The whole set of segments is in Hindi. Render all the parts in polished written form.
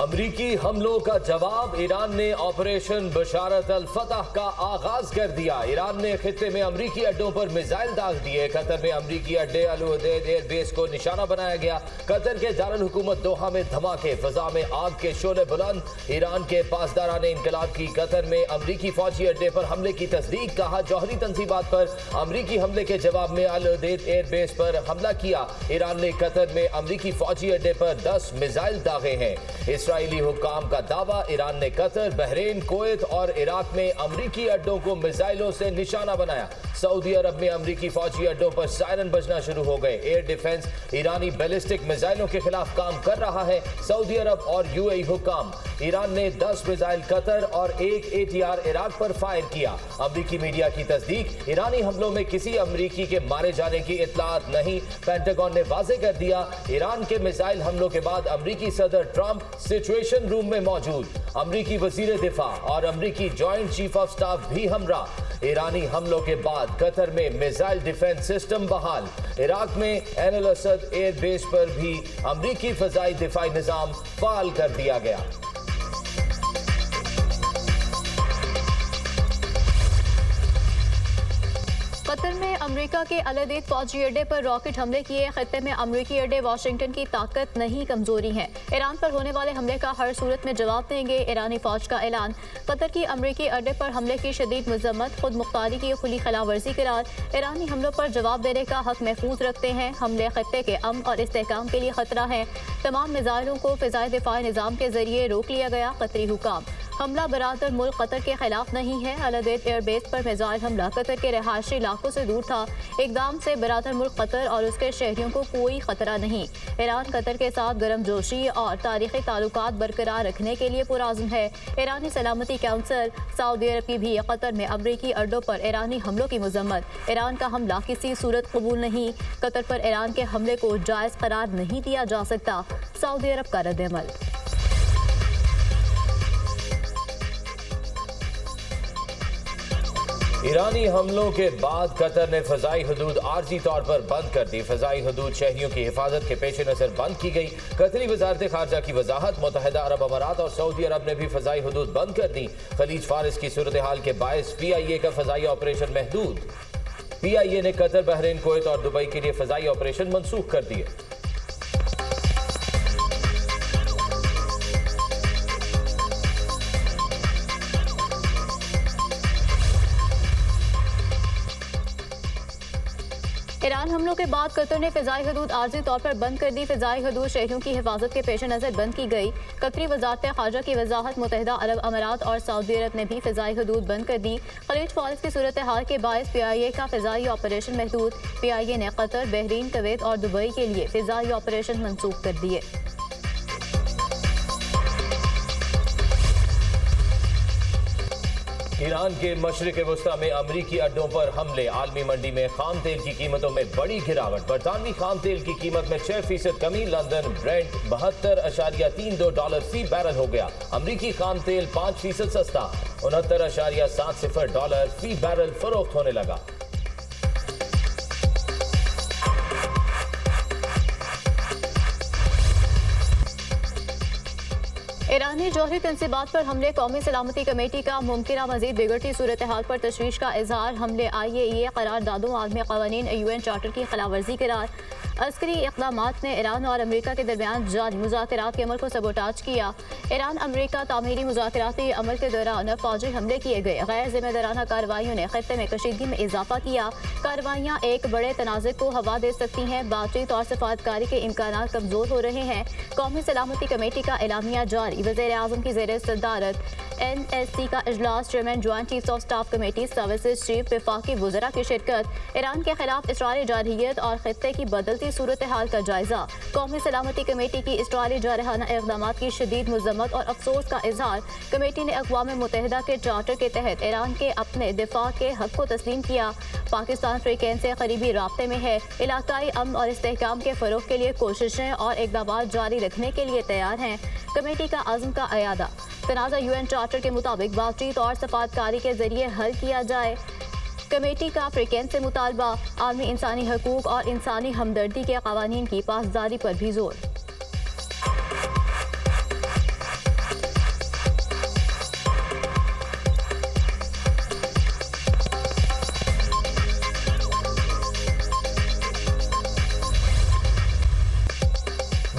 अमरीकी हमलों का जवाब, ईरान ने ऑपरेशन बशारत अल फतह का आगाज कर दिया। ईरान ने खित्ते में अमरीकी अड्डों पर मिसाइल दाग दिए। कतर में अमरीकी अड्डे अल उदैद एयरबेस को निशाना बनाया गया। कतर के दारुल हुकूमत दोहा में धमाके, फजा में आग के शोले बुलंद। ईरान के पासदारान इनकलाब की कतर में अमरीकी फौजी अड्डे पर हमले की तस्दीक। कहा, जौहरी तंसीबात पर अमरीकी हमले के जवाब में अल उदैद एयरबेस पर हमला किया। ईरान ने कतर में अमरीकी फौजी अड्डे पर 10 मिसाइल दागे हैं। इसराइली हुक्काम का दावा, ईरान ने कतर, बहरीन, कुवैत और इराक में अमरीकी अड्डों को मिसाइलों से निशाना बनाया। सऊदी अरब में अमरीकी फौजी अड्डों पर सायरन बजना शुरू हो गए। एयर डिफेंस ईरानी बैलिस्टिक मिसाइलों के खिलाफ काम कर रहा है। सऊदी अरब और यूएई हुक्काम, ईरान ने 10 मिसाइल कतर और 1 ATR इराक पर फायर किया। अमरीकी मीडिया की तस्दीक, ईरानी हमलों में किसी अमरीकी के मारे जाने की इत्तलात नहीं। पेंटागन ने वाजे कर दिया, ईरान के मिसाइल हमलों के बाद अमरीकी सदर ट्रंप सिचुएशन रूम में मौजूद। अमरीकी वजीर दिफा और अमरीकी जॉइंट चीफ ऑफ स्टाफ भी हमरा। ईरानी हमलों के बाद कतर में मिसाइल डिफेंस सिस्टम बहाल। इराक में एन अल असद एयर बेस पर भी अमरीकी फजाई दिफाई निजाम फाल कर दिया गया। कतर में अमेरिका के अल उदैद फौजी अड्डे पर रॉकेट हमले किए। खत्ते में अमेरिकी अड्डे वाशिंगटन की ताकत नहीं कमजोरी है। ईरान पर होने वाले हमले का हर सूरत में जवाब देंगे, ईरानी फौज का ऐलान। कतर की अमेरिकी अड्डे पर हमले की शदीद मजम्मत, खुद मुख्तारी की खुली खिलाफवर्जी करार। ईरानी हमलों पर जवाब देने का हक महफूज रखते हैं। हमले खत्ते के अमन और इस्तेहकाम के लिए खतरा है। तमाम मिसाइलों को फिजाई दिफाई निज़ाम के जरिए रोक लिया गया। कतरी हुकाम, हमला बरादर मुल्क कतर के खिलाफ नहीं है। अल उदैद एयरबेस पर मिसाइल हमला कतर के रहायशी इलाकों से दूर था। इकदाम से बरादर मुल्क कतर और उसके शहरियों को कोई खतरा नहीं। ईरान कतर के साथ गर्म जोशी और तारीखी ताल्लुकात बरकरार रखने के लिए पुरआज़्म है। ईरानी सलामती काउंसिल, सऊदी अरब की भी कतर में अमरीकी अड्डों पर ईरानी हमलों की मजम्मत। ईरान का हमला किसी सूरत कबूल नहीं। कतर पर ईरान के हमले को जायज़ करार नहीं दिया जा सकता। सऊदी अरब का रद्द-ए-अमल। ईरानी हमलों के बाद कतर ने फजाई हदूद आर्जी तौर पर बंद कर दी। फजाई हदूद शहरियों की हिफाजत के पेश नजर बंद की गई। कतरी वजारत खारजा की वजाहत, मुत्तहिदा अरब अमारात और सऊदी अरब ने भी फजाई हदूद बंद कर दी। खलीज फारिस की सूरत हाल के बायस PIA का फजाई ऑपरेशन महदूद। PIA ने कतर, बहरीन, कुवैत और दुबई के लिए फजाई ऑपरेशन मनसूख कर दिए। ईरान हमलों के बाद कतर ने फिजाई हदूद आर्जी तौर पर बंद कर दी। फिजाई हदूद शहरियों की हिफाजत के पेश नज़र बंद की गई। कतरी वजारत खारजा की वजाहत, मुत्तहिदा अरब अमारात और सऊदी अरब ने भी फिजाई हदूद बंद कर दी। खलीज फारिस की सूरत हाल के बायस PIA का फिजाई ऑपरेशन महदूद। PIA ने कतर, बहरीन, कुवैत और दुबई के लिए फिजाई ऑपरेशन मनसूख कर दिए। ईरान के मशरिक वस्ता में अमरीकी अड्डों पर हमले, आलमी मंडी में खाम तेल की कीमतों में बड़ी गिरावट। बरतानवी खाम तेल की कीमत में 6% कमी। लंदन ब्रेंट $72.32 फी बैरल हो गया। अमरीकी खाम तेल 5% सस्ता, $69.70 फी बैरल फरोख्त होने लगा। ईरानी जौहरी तंसीबात पर हमले, कौमी सलामती कमेटी का मुमकिन मजीद बिगड़ती सूरत हाल पर तशवीश का इजहार। हमले IAEA करारदादों, आलमी क़वानीन, UN चार्टर की खिलाफवर्जी करार। अस्करी इक़दामात ने ईरान और अमेरिका के दरमियान जारी मुज़ाकरात के अमल को सबोटाज किया। ईरान अमेरिका तामीरी मुज़ाकराती अमल के दौरान फौजी हमले किए गए। गैर जिम्मेदाराना कार्रवाइयों ने खत्ते में कशीदगी में इजाफा किया। कार्रवाइयाँ एक बड़े तनाज़े को हवा दे सकती हैं। बातचीत और सफारतकारी के इम्कान कमज़ोर हो रहे हैं। कौमी सलामती कमेटी का एलामिया जारी। वज़ीर आज़म की ज़ेर सदारत NSC का इजलास, chairman joint chief of staff committee, services chief, वफाकी वज़रा की शिरकत। ईरान के खिलाफ इसरारी जारहियत और खत्ते की बदलती सूरत हाल का जायजा। कौमी सलामती कमेटी की इसरारी जारहाना इक़दामात की शदीद मज़म्मत और अफसोस का इजहार। कमेटी ने अक़वाम मुत्तहिदा के चार्टर के तहत ईरान के अपने दिफा के हक को तस्लीम किया। पाकिस्तान फ्रीकेन से करीबी राब्ते में है। इलाकाई अमन और इस्तेहकाम के फ़रोग़ के लिए कोशिशें और इक़दामात जारी रखने के लिए तैयार हैं। कमेटी का आज़म का अयादा, तनाज़ा UN चार्टर के मुताबिक बातचीत और सफारतकारी के जरिए हल किया जाए। कमेटी का फ्रीकेन से मुतालबा, आलमी इंसानी हकूक़ और इंसानी हमदर्दी के क़वानीन की पासदारी पर भी जोर।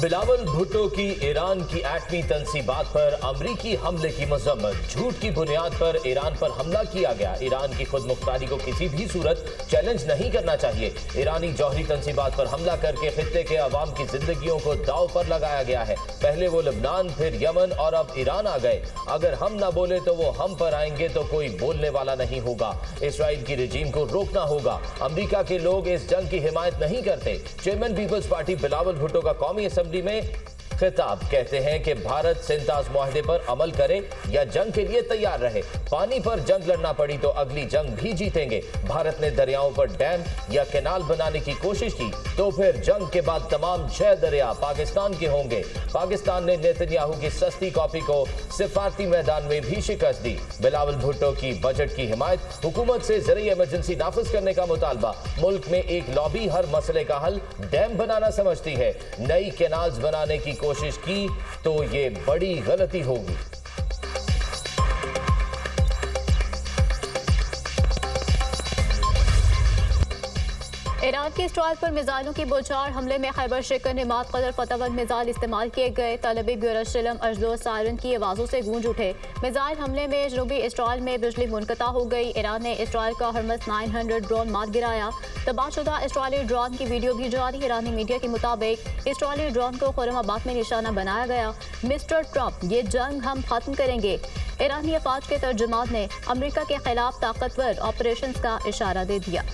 बिलावल भुट्टो की ईरान की एटमी तंसीबात पर अमरीकी हमले की मजम्मत। झूठ की बुनियाद पर ईरान पर हमला किया गया। ईरान की खुद मुख्तारी को किसी भी सूरत चैलेंज नहीं करना चाहिए। ईरानी जौहरी तंसीबात पर हमला करके खित्ते के अवाम की जिंदगियों को दाव पर लगाया गया है। पहले वो लबनान, फिर यमन और अब ईरान आ गए। अगर हम ना बोले तो वो हम पर आएंगे तो कोई बोलने वाला नहीं होगा। इसराइल की रजीम को रोकना होगा। अमरीका के लोग इस जंग की हिमायत नहीं करते। Chairman Peoples Party Bilawal Bhutto का कौमी असेंबली में खिताब। कहते हैं कि भारत सिंताज मुआहदे पर अमल करे या जंग के लिए तैयार रहे। पानी पर जंग लड़ना पड़ी तो अगली जंग भी जीतेंगे। भारत ने दरियाओं पर डैम या कैनाल बनाने की कोशिश की तो फिर जंग के बाद तमाम 6 दरिया पाकिस्तान के होंगे। पाकिस्तान ने नेतन्याहू की सस्ती कॉपी को सिफारती मैदान में भी शिकस्त दी। बिलावल भुट्टो की बजट की हिमायत, हुकूमत से ज़रूरी इमरजेंसी नाफिज करने का मुतालबा। मुल्क में एक लॉबी हर मसले का हल डैम बनाना समझती है। नई कैनाल्स बनाने की कोशिश की तो ये बड़ी गलती होगी। ईरान की इसराइल पर मिसाइलों की बौछार हमले में खैबर शिकन निमात कदर फतहवंद मिसाइल इस्तेमाल किए गए। तलबी यरूशलेम अजलो सायरन की आवाज़ों से गूंज उठे। मिसाइल हमले में जनूबी इसराइल में बिजली मुनक़ता हो गई। ईरान ने इसराइल का हरमस 900 ड्रोन मार गिराया। तबाहशुदा इसराइली ड्रोन की वीडियो भी जारी। ईरानी मीडिया के मुताबिक इसराइली ड्रोन को खुरमाबाद में निशाना बनाया गया। मिस्टर ट्रंप, ये जंग हम खत्म करेंगे। ईरानी अफवाज के तर्जुमान ने अमरीका के खिलाफ ताकतवर ऑपरेशन का इशारा दे दिया।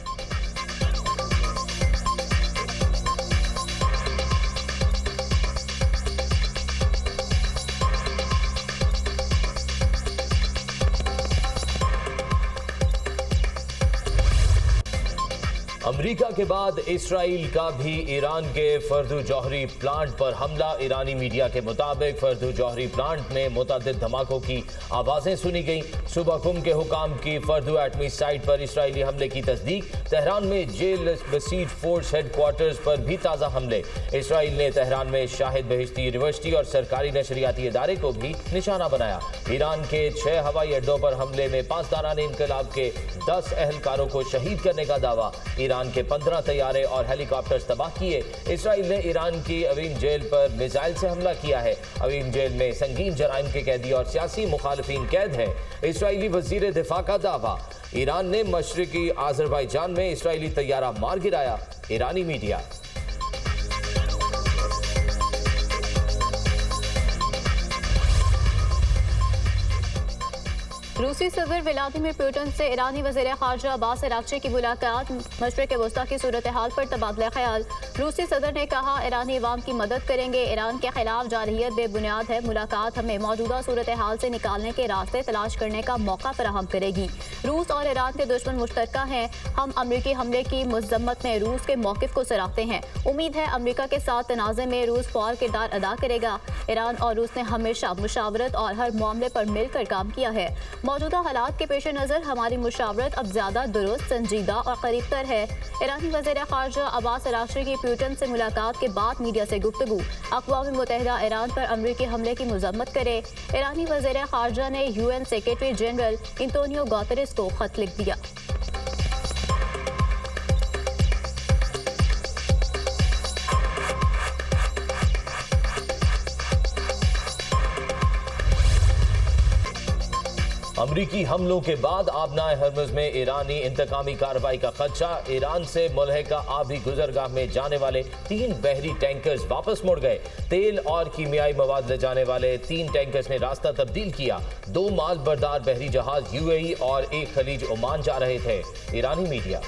अमेरिका के बाद इसराइल का भी ईरान के फर्दु जौहरी प्लांट पर हमला। ईरानी मीडिया के मुताबिक फर्दु जौहरी प्लांट में मुतअद्दिद धमाकों की आवाज़ें सुनी गईं। सुबह कुम के हुकाम की फर्दु एटमी साइट पर इसराइली हमले की तस्दीक। तेहरान में जेल बसीज फोर्स हेडक्वार्टर्स पर भी ताज़ा हमले। इसराइल ने तेहरान में शाहिद बहिश्ती यूनिवर्सिटी और सरकारी नशरियाती इदारे को भी निशाना बनाया। ईरान के 6 हवाई अड्डों पर हमले में पासदारान इनकलाब के 10 अहलकारों को शहीद करने का दावा। ईरान के 15 तैयारे और हेलीकॉप्टर्स तबाह किए। इसराइल ने ईरान की अवीन जेल पर मिसाइल से हमला किया है। अवीन जेल में संगीन जराइम के कैदी और सियासी मुखालिफिन कैद हैं। इसराइली वजीर दिफा का दावा। ईरान ने मशरिकी आज़रबाईजान में इसराइली तैयारा मार गिराया। ईरानी मीडिया। रूसी सदर व्लादिमीर पुतिन से ईरानी वज़ीर ख़ारजा अब्बास अराग़ची की मुलाकात। मशरिक़ वस्ता की सूरत हाल पर तबादला ख्याल। रूसी सदर ने कहा, ईरानी अवाम की मदद करेंगे। ईरान के खिलाफ जारहियत बेबुनियाद है। मुलाकात हमें मौजूदा सूरत हाल से निकालने के रास्ते तलाश करने का मौका फराहम करेगी। रूस और ईरान के दुश्मन मुश्तरका हैं। हम अमरीकी हमले की मज़म्मत में रूस के मौक़िफ़ को सराहते हैं। उम्मीद है अमरीका के साथ तनाज़े में रूस फ़ौर किरदार अदा करेगा। ईरान और रूस ने हमेशा मुशावरत और हर मामले पर मिलकर काम किया है। मौजूदा हालात के पेश नज़र हमारी मुशावरत अब ज़्यादा दुरुस्त, संजीदा और करीब तर है। ईरानी वज़ीर ख़ारजा अब्बास अराग़ची की पुतिन से मुलाकात के बाद मीडिया से गुफ्तगू। अक़वाम मुत्तहिदा ईरान पर अमरीकी हमले की मज़म्मत करे। ईरानी वज़ीर ख़ारजा ने UN secretary general Antonio Guterres को ख़त लिख दिया। अमरीकी हमलों के बाद आबनाए हरमुज़ में ईरानी इंतकामी कार्रवाई का खदशा। ईरान से मुल्हिका आबी गुजरगाह में जाने वाले 3 बहरी टैंकर्स वापस मुड़ गए। तेल और कीमियाई मवाद ले जाने वाले 3 टैंकर्स ने रास्ता तब्दील किया। 2 माल बरदार बहरी जहाज UAE और एक खलीज ओमान जा रहे थे। ईरानी मीडिया।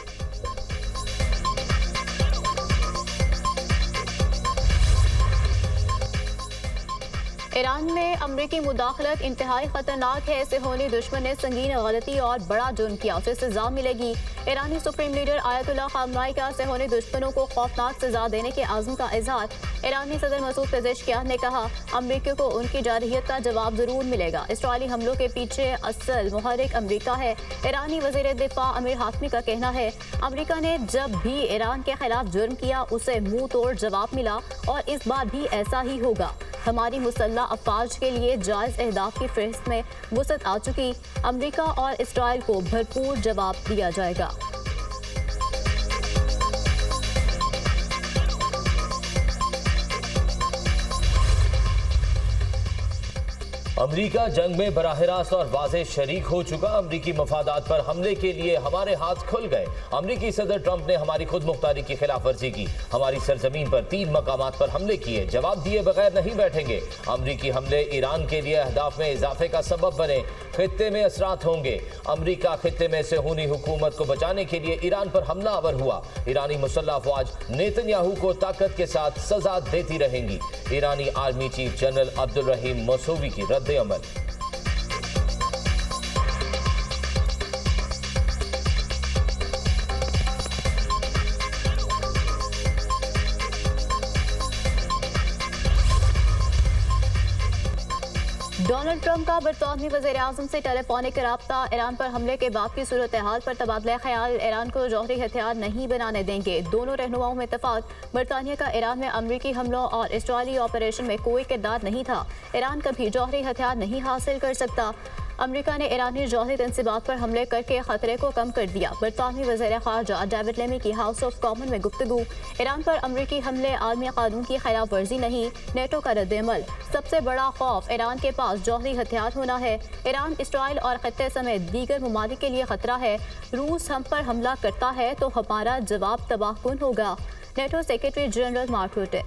ईरान में अमरीकी मुदाखलत इंतहाई खतरनाक है। सिहोनी दुश्मन ने संगीन गलती और बड़ा जुर्म किया, उसे सजा मिलेगी। ईरानी सुप्रीम लीडर आयतुल्लाह खामनाई का सिहोनी दुश्मनों को खौफनाक सजा देने के आज़म का इजहार। ईरानी सदर मसूद पेज़ेशकियान ने कहा, अमरीका को उनकी जारहियत का जवाब जरूर मिलेगा। इसराइली हमलों के पीछे असल मुहर्रिक अमरीका है। ईरानी वज़ीर दिफा अमीर हाशमी का कहना है, अमरीका ने जब भी ईरान के खिलाफ जुर्म किया उसे मुंह तोड़ जवाब मिला और इस बार भी ऐसा ही होगा। हमारी मुसल्लह अफवाज के लिए जायज़ अहदाफ की फहरिस्त में वुसअत आ चुकी। अमरीका और इसराइल को भरपूर जवाब दिया जाएगा। अमरीका जंग में बराह रास्त और वाज़ेह शरीक हो चुका। अमरीकी मफादात पर हमले के लिए हमारे हाथ खुल गए। अमरीकी सदर ट्रंप ने हमारी खुद मुख्तारी की खिलाफ वर्जी की, हमारी सरजमीन पर 3 मकामात पर हमले किए। जवाब दिए बगैर नहीं बैठेंगे। अमरीकी हमले ईरान के लिए अहदाफ में इजाफे का सबब बने, खित्ते में असरात होंगे। अमरीका खित्ते में सेहूनी हुकूमत को बचाने के लिए ईरान पर हमला आवर हुआ। ईरानी मुसल्लह अफवाज नेतन्याहू को ताकत के साथ सजा देती रहेंगी। ईरानी आर्मी चीफ जनरल अब्दुल रहीम मसूवी की रद्द अमल। डोनाल्ड ट्रंप का बरतानवी वज़ीर-ए-आज़म से टेलीफोनिक रब्ता। ईरान पर हमले के बाद की सूरत हाल पर तबादला ख्याल। ईरान को जौहरी हथियार नहीं बनाने देंगे। दोनों रहनुमाओं में इत्तफाक। बरतानिया का ईरान में अमरीकी हमलों और इसराइली ऑपरेशन में कोई किरदार नहीं था। ईरान कभी जौहरी हथियार नहीं हासिल कर सकता। अमरीका ने ईरानी जौहरी तंसीबात पर हमले करके खतरे को कम कर दिया। बरतानवी वज़ीर ख़ारजा डेविड लेमी की हाउस ऑफ कॉमन में गुफ्तगू। ईरान पर अमरीकी हमले आलमी कानून की खिलाफ वर्जी नहीं, नेटो का रद्द-ए-अमल। सबसे बड़ा खौफ ईरान के पास जौहरी हथियार होना है। ईरान, इसराइल और खत्ते समेत दीगर ममालिक के लिए खतरा है। रूस हम पर हमला करता है तो हमारा जवाब तबाहकुन होगा। NATO secretary general mark रूटे।